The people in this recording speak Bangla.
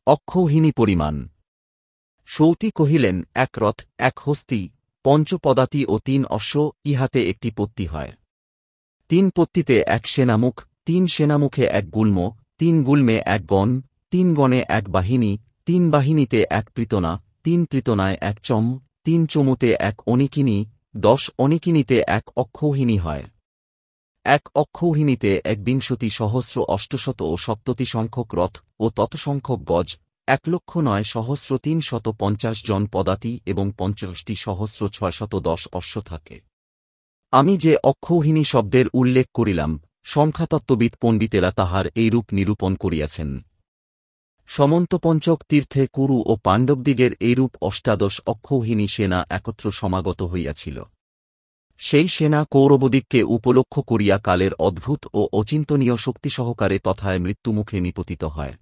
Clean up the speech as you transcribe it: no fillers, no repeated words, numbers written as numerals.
অক্ষৌহিনী পরিমাণ। সৌতি কহিলেন, 1 রথ, 1 হস্তি, 5 পদাতি ও 3 অশ্ব, ইহাতে একটি পত্তি হয়। 3 পত্তিতে 1 সেনামুখ, 3 সেনামুখে 1 গুল্ম, 3 গুল্মে 1 গণ, 3 গণে 1 বাহিনী, 3 বাহিনীতে 1 পৃতনা, 3 পৃতনায় 1 চম, 3 চমুতে 1 অনিকিনী, 10 অনিকিনীতে 1 অক্ষৌহিনী হয়। 1 অক্ষৌহিনীতে 61,870 সংখ্যক রথ ও তত সংখ্যক গজ, 1,09,350 জন পদাতি এবং 85,610 অশ্ব থাকে। আমি যে অক্ষৌহিনী শব্দের উল্লেখ করিলাম, সংখ্যাতত্ত্ববিদ পণ্ডিতেরা তাহার এইরূপ নিরূপণ করিয়াছেন। সমন্তপঞ্চক তীর্থে কুরু ও পাণ্ডবদিগের এইরূপ 18 অক্ষৌহিনী সেনা একত্র সমাগত হইয়াছিল। সেই সেনা কৌরবদিগকে উপলক্ষ করিয়া কালের অদ্ভুত ও অচিন্তনীয় শক্তিসহকারে তথায় মৃত্যুমুখে নিপতিত হয়।